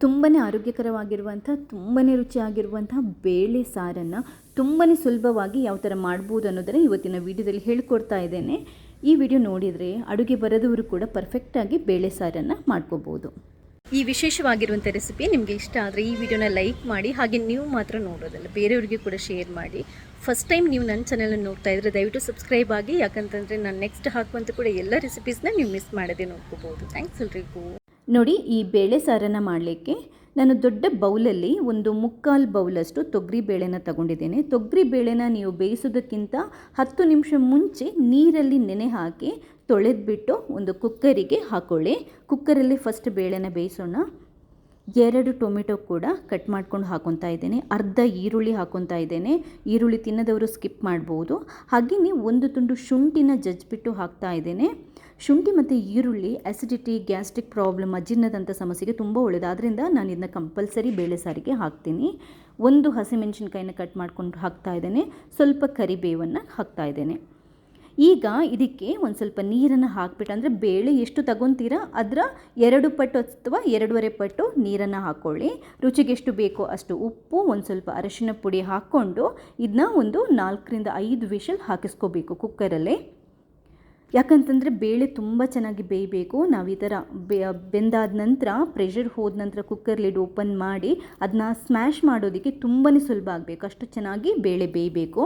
ತುಂಬಾ ಆರೋಗ್ಯಕರವಾಗಿರುವಂಥ ತುಂಬಾ ರುಚಿಯಾಗಿರುವಂಥ ಬೇಳೆ ಸಾರನ್ನು ತುಂಬಾ ಸುಲಭವಾಗಿ ಯಾವ ಥರ ಮಾಡ್ಬೋದು ಅನ್ನೋದನ್ನು ಇವತ್ತಿನ ವಿಡಿಯೋದಲ್ಲಿ ಹೇಳ್ಕೊಡ್ತಾ ಇದ್ದೇನೆ. ಈ ವಿಡಿಯೋ ನೋಡಿದರೆ ಅಡುಗೆ ಬರದವರು ಕೂಡ ಪರ್ಫೆಕ್ಟಾಗಿ ಬೇಳೆ ಸಾರನ್ನು ಮಾಡ್ಕೋಬೋದು. ಈ ವಿಶೇಷವಾಗಿರುವಂಥ ರೆಸಿಪಿ ನಿಮಗೆ ಇಷ್ಟ ಆದರೆ ಈ ವಿಡಿಯೋನ ಲೈಕ್ ಮಾಡಿ, ಹಾಗೆ ನೀವು ಮಾತ್ರ ನೋಡೋದಲ್ಲ ಬೇರೆಯವರಿಗೆ ಕೂಡ ಶೇರ್ ಮಾಡಿ. ಫಸ್ಟ್ ಟೈಮ್ ನೀವು ನನ್ನ ಚಾನಲನ್ನು ನೋಡ್ತಾ ಇದ್ದರೆ ದಯವಿಟ್ಟು ಸಬ್ಸ್ಕ್ರೈಬ್ ಆಗಿ, ಯಾಕಂತಂದರೆ ನಾನು ನೆಕ್ಸ್ಟ್ ಹಾಕುವಂಥ ಕೂಡ ಎಲ್ಲ ರೆಸಿಪೀಸ್ನ ನೀವು ಮಿಸ್ ಮಾಡದೆ ನೋಡ್ಕೋಬೋದು. ಥ್ಯಾಂಕ್ಸ್ ಎಲ್ರಿಗೂ. ನೋಡಿ, ಈ ಬೇಳೆ ಸಾರನ್ನು ಮಾಡಲಿಕ್ಕೆ ನಾನು ದೊಡ್ಡ ಬೌಲಲ್ಲಿ ಒಂದು 3/4 ಬೌಲಷ್ಟು ತೊಗರಿ ಬೇಳೆನ ತಗೊಂಡಿದ್ದೇನೆ. ತೊಗರಿ ಬೇಳೆನ ನೀವು ಬೇಯಿಸೋದಕ್ಕಿಂತ 10 ನಿಮಿಷ ಮುಂಚೆ ನೀರಲ್ಲಿ ನೆನೆ ಹಾಕಿ ತೊಳೆದ್ಬಿಟ್ಟು ಒಂದು ಕುಕ್ಕರಿಗೆ ಹಾಕೊಳ್ಳಿ. ಕುಕ್ಕರಲ್ಲಿ ಫಸ್ಟ್ ಬೇಳೆನ ಬೇಯಿಸೋಣ. 2 ಟೊಮೆಟೊ ಕೂಡ ಕಟ್ ಮಾಡ್ಕೊಂಡು ಹಾಕೊತಾ ಇದ್ದೇನೆ. ಅರ್ಧ ಈರುಳ್ಳಿ ಹಾಕೊತಾ ಇದ್ದೇನೆ. ಈರುಳ್ಳಿ ತಿನ್ನದವರು ಸ್ಕಿಪ್ ಮಾಡ್ಬೋದು. ಹಾಗೆಯೇ ಒಂದು ತುಂಡು ಶುಂಠಿನ ಜಜ್ಜಿಬಿಟ್ಟು ಹಾಕ್ತಾ ಇದ್ದೇನೆ. ಶುಂಠಿ ಮತ್ತು ಈರುಳ್ಳಿ ಆ್ಯಸಿಡಿಟಿ, ಗ್ಯಾಸ್ಟ್ರಿಕ್ ಪ್ರಾಬ್ಲಮ್, ಅಜೀರ್ಣದಂಥ ಸಮಸ್ಯೆಗೆ ತುಂಬ ಒಳ್ಳೆಯದು. ಆದ್ದರಿಂದ ನಾನು ಇದನ್ನ ಕಂಪಲ್ಸರಿ ಬೇಳೆ ಸಾರಿಗೆ ಹಾಕ್ತೀನಿ. ಒಂದು ಹಸಿಮೆಣಸಿನ್ಕಾಯಿನ ಕಟ್ ಮಾಡ್ಕೊಂಡು ಹಾಕ್ತಾ ಇದ್ದೇನೆ. ಸ್ವಲ್ಪ ಕರಿಬೇವನ್ನು ಹಾಕ್ತಾ ಇದ್ದೇನೆ. ಈಗ ಇದಕ್ಕೆ ಒಂದು ಸ್ವಲ್ಪ ನೀರನ್ನು ಹಾಕಿಬಿಟ್ಟು, ಅಂದರೆ ಬೇಳೆ ಎಷ್ಟು ತಗೊತೀರಾ ಅದರ 2 ಪಟ್ಟು ಅಥವಾ 2.5 ಪಟ್ಟು ನೀರನ್ನು ಹಾಕ್ಕೊಳ್ಳಿ. ರುಚಿಗೆ ಎಷ್ಟು ಬೇಕೋ ಅಷ್ಟು ಉಪ್ಪು, ಒಂದು ಸ್ವಲ್ಪ ಅರಿಶಿನ ಪುಡಿ ಹಾಕ್ಕೊಂಡು ಇದನ್ನ ಒಂದು 4ರಿಂದ 5 ವಿಷಲ್ ಹಾಕಿಸ್ಕೋಬೇಕು ಕುಕ್ಕರಲ್ಲೇ. ಯಾಕಂತಂದರೆ ಬೇಳೆ ತುಂಬ ಚೆನ್ನಾಗಿ ಬೇಯಬೇಕು. ನಾವು ಈ ಥರ ಬೆಂದಾದ ನಂತರ ಪ್ರೆಷರ್ ಹೋದ ನಂತರ ಕುಕ್ಕರ್ ಲಿಡ್ ಓಪನ್ ಮಾಡಿ ಅದನ್ನ ಸ್ಮ್ಯಾಶ್ ಮಾಡೋದಕ್ಕೆ ತುಂಬಾ ಸುಲಭ ಆಗಬೇಕು. ಅಷ್ಟು ಚೆನ್ನಾಗಿ ಬೇಳೆ ಬೇಯಬೇಕು.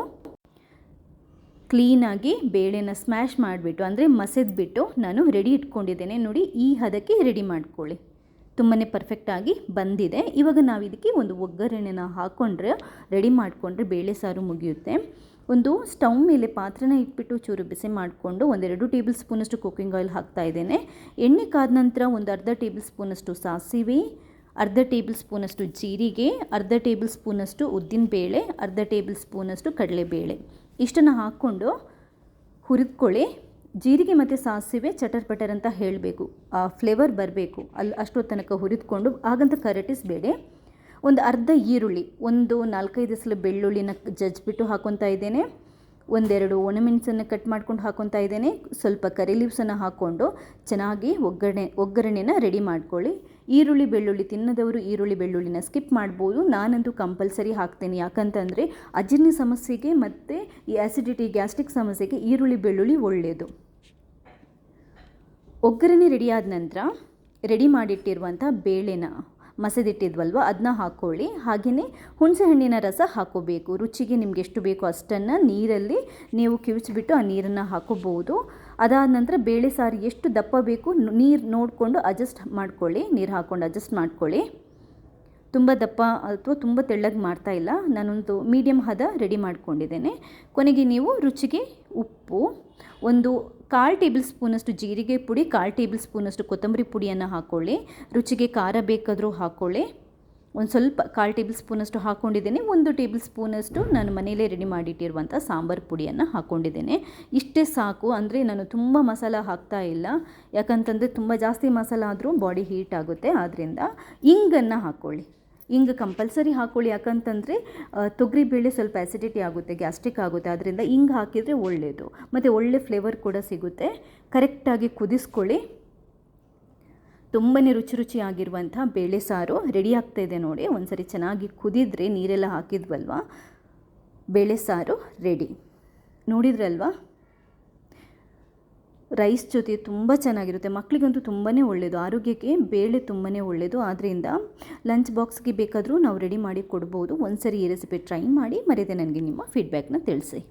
ಕ್ಲೀನಾಗಿ ಬೇಳೆನ ಸ್ಮ್ಯಾಶ್ ಮಾಡಿಬಿಟ್ಟು, ಅಂದರೆ ಮಸೆದ್ಬಿಟ್ಟು ನಾನು ರೆಡಿ ಇಟ್ಕೊಂಡಿದ್ದೇನೆ. ನೋಡಿ, ಈ ಹದಕ್ಕೆ ರೆಡಿ ಮಾಡ್ಕೊಳ್ಳಿ. ತುಂಬಾ ಪರ್ಫೆಕ್ಟಾಗಿ ಬಂದಿದೆ. ಇವಾಗ ನಾವು ಇದಕ್ಕೆ ಒಂದು ಒಗ್ಗರಣೆನ ಹಾಕ್ಕೊಂಡ್ರೆ, ರೆಡಿ ಮಾಡಿಕೊಂಡ್ರೆ ಬೇಳೆ ಸಾರು ಮುಗಿಯುತ್ತೆ. ಒಂದು ಸ್ಟವ್ ಮೇಲೆ ಪಾತ್ರೆನ ಇಟ್ಬಿಟ್ಟು ಚೂರು ಬಿಸಿ ಮಾಡಿಕೊಂಡು 1-2 ಟೇಬಲ್ ಸ್ಪೂನಷ್ಟು ಕುಕ್ಕಿಂಗ್ ಆಯಿಲ್ ಹಾಕ್ತಾ ಇದ್ದೇನೆ. ಎಣ್ಣೆ ಕಾದ ನಂತರ ಒಂದು ಅರ್ಧ ಟೇಬಲ್ ಸ್ಪೂನಷ್ಟು ಸಾಸಿವೆ, ಅರ್ಧ ಟೇಬಲ್ ಸ್ಪೂನಷ್ಟು ಜೀರಿಗೆ, ಅರ್ಧ ಟೇಬಲ್ ಸ್ಪೂನಷ್ಟು ಉದ್ದಿನಬೇಳೆ, ಅರ್ಧ ಟೇಬಲ್ ಸ್ಪೂನಷ್ಟು ಕಡಲೆಬೇಳೆ ಇಷ್ಟನ್ನು ಹಾಕ್ಕೊಂಡು ಹುರಿದ್ಕೊಳ್ಳಿ. ಜೀರಿಗೆ ಮತ್ತು ಸಾಸಿವೆ ಚಟರ್ ಪಟರ್ ಅಂತ ಹೇಳಬೇಕು, ಆ ಫ್ಲೇವರ್ ಬರಬೇಕು. ಅಷ್ಟೊತ್ತು ತನಕ ಹುರಿದ್ಕೊಂಡು, ಹಾಗಂತ ಕರಟಿಸಬೇಡಿ. ಒಂದು ಅರ್ಧ ಈರುಳ್ಳಿ, ಒಂದು 4-5 ಎಸಳು ಬೆಳ್ಳುಳ್ಳಿನ ಜಜ್ಜಿಬಿಟ್ಟು ಹಾಕ್ಕೊತಾ ಇದ್ದೇನೆ. 1-2 ಒಣಮೆಣಸನ್ನು ಕಟ್ ಮಾಡ್ಕೊಂಡು ಹಾಕ್ಕೊತಾ ಇದ್ದೇನೆ. ಸ್ವಲ್ಪ ಕರಿ ಲೀವ್ಸನ್ನು ಹಾಕ್ಕೊಂಡು ಚೆನ್ನಾಗಿ ಒಗ್ಗರಣೆನ ರೆಡಿ ಮಾಡ್ಕೊಳ್ಳಿ. ಈರುಳ್ಳಿ ಬೆಳ್ಳುಳ್ಳಿ ತಿನ್ನದವರು ಈರುಳ್ಳಿ ಬೆಳ್ಳುಳ್ಳಿನ ಸ್ಕಿಪ್ ಮಾಡ್ಬೋದು. ನಾನಂತೂ ಕಂಪಲ್ಸರಿ ಹಾಕ್ತೇನೆ. ಯಾಕಂತಂದರೆ ಅಜೀರ್ಣ ಸಮಸ್ಯೆಗೆ ಮತ್ತು ಈ ಆ್ಯಸಿಡಿಟಿ, ಗ್ಯಾಸ್ಟ್ರಿಕ್ ಸಮಸ್ಯೆಗೆ ಈರುಳ್ಳಿ ಬೆಳ್ಳುಳ್ಳಿ ಒಳ್ಳೆಯದು. ಒಗ್ಗರಣೆ ರೆಡಿಯಾದ ನಂತರ ರೆಡಿ ಮಾಡಿಟ್ಟಿರುವಂಥ ಬೇಳೆನ ಮಸೆದಿಟ್ಟಿದ್ವಲ್ವ ಅದನ್ನ ಹಾಕ್ಕೊಳ್ಳಿ. ಹಾಗೆಯೇ ಹುಣಸೆಹಣ್ಣಿನ ರಸ ಹಾಕೋಬೇಕು. ರುಚಿಗೆ ನಿಮ್ಗೆ ಎಷ್ಟು ಬೇಕೋ ಅಷ್ಟನ್ನು ನೀರಲ್ಲಿ ನೀವು ಕಿವುಚಿಬಿಟ್ಟು ಆ ನೀರನ್ನು ಹಾಕೋಬಹುದು. ಅದಾದ ನಂತರ ಬೇಳೆ ಸಾರು ಎಷ್ಟು ದಪ್ಪ ಬೇಕು ನೀರು ನೋಡಿಕೊಂಡು ಅಡ್ಜಸ್ಟ್ ಮಾಡ್ಕೊಳ್ಳಿ. ನೀರು ಹಾಕ್ಕೊಂಡು ಅಡ್ಜಸ್ಟ್ ಮಾಡ್ಕೊಳ್ಳಿ. ತುಂಬ ದಪ್ಪ ಅಥವಾ ತುಂಬ ತೆಳ್ಳಗೆ ಮಾಡ್ತಾ ಇಲ್ಲ, ನಾನೊಂದು ಮೀಡಿಯಮ್ ಹದ ರೆಡಿ ಮಾಡ್ಕೊಂಡಿದ್ದೇನೆ. ಕೊನೆಗೆ ನೀವು ರುಚಿಗೆ ಉಪ್ಪು, ಒಂದು 1/4 ಟೇಬಲ್ ಸ್ಪೂನಷ್ಟು ಜೀರಿಗೆ ಪುಡಿ, 1/4 ಟೇಬಲ್ ಸ್ಪೂನಷ್ಟು ಕೊತ್ತಂಬರಿ ಪುಡಿಯನ್ನು ಹಾಕ್ಕೊಳ್ಳಿ. ರುಚಿಗೆ ಖಾರ ಬೇಕಾದರೂ ಹಾಕ್ಕೊಳ್ಳಿ. ಒಂದು ಸ್ವಲ್ಪ 1/4 ಟೇಬಲ್ ಸ್ಪೂನಷ್ಟು ಹಾಕ್ಕೊಂಡಿದ್ದೇನೆ. 1 ಟೇಬಲ್ ಸ್ಪೂನಷ್ಟು ನಾನು ಮನೆಯಲ್ಲೇ ರೆಡಿ ಮಾಡಿಟ್ಟಿರುವಂಥ ಸಾಂಬಾರು ಪುಡಿಯನ್ನು ಹಾಕ್ಕೊಂಡಿದ್ದೇನೆ. ಇಷ್ಟೇ ಸಾಕು. ಅಂದರೆ ನಾನು ತುಂಬ ಮಸಾಲ ಹಾಕ್ತಾ ಇಲ್ಲ, ಯಾಕಂತಂದರೆ ತುಂಬ ಜಾಸ್ತಿ ಮಸಾಲ ಆದರೂ ಬಾಡಿ ಹೀಟ್ ಆಗುತ್ತೆ. ಆದ್ದರಿಂದ ಇಂಗನ್ನು ಹಾಕ್ಕೊಳ್ಳಿ. ಇಂಗು ಕಂಪಲ್ಸರಿ ಹಾಕ್ಕೊಳ್ಳಿ. ಯಾಕಂತಂದರೆ ತೊಗರಿಬೇಳೆ ಸ್ವಲ್ಪ ಆ್ಯಸಿಡಿಟಿ ಆಗುತ್ತೆ, ಗ್ಯಾಸ್ಟ್ರಿಕ್ ಆಗುತ್ತೆ. ಆದ್ದರಿಂದ ಇಂಗು ಹಾಕಿದರೆ ಒಳ್ಳೆಯದು, ಮತ್ತು ಒಳ್ಳೆ ಫ್ಲೇವರ್ ಕೂಡ ಸಿಗುತ್ತೆ. ಕರೆಕ್ಟಾಗಿ ಕುದಿಸ್ಕೊಳ್ಳಿ. ತುಂಬಾ ರುಚಿಯಾಗಿರುವಂಥ ಬೇಳೆ ಸಾರು ರೆಡಿ ಆಗ್ತಾಯಿದೆ ನೋಡಿ. ಒಂದು ಸರಿ ಚೆನ್ನಾಗಿ ಕುದಿದ್ರೆ, ನೀರೆಲ್ಲ ಹಾಕಿದ್ವಲ್ವ, ಬೇಳೆ ಸಾರು ರೆಡಿ. ನೋಡಿದ್ರಲ್ವಾ, ರೈಸ್ ಜೊತೆ ತುಂಬ ಚೆನ್ನಾಗಿರುತ್ತೆ. ಮಕ್ಕಳಿಗಂತೂ ತುಂಬಾ ಒಳ್ಳೆಯದು. ಆರೋಗ್ಯಕ್ಕೆ ಬೇಳೆ ತುಂಬಾ ಒಳ್ಳೆಯದು. ಆದ್ದರಿಂದ ಲಂಚ್ ಬಾಕ್ಸ್ಗೆ ಬೇಕಾದರೂ ನಾವು ರೆಡಿ ಮಾಡಿ ಕೊಡ್ಬೋದು. ಒಂದು ಸರಿ ಈ ರೆಸಿಪಿ ಟ್ರೈ ಮಾಡಿ, ಮರೆಯದೆ ನನಗೆ ನಿಮ್ಮ ಫೀಡ್ಬ್ಯಾಕ್ನ ತಿಳಿಸಿ.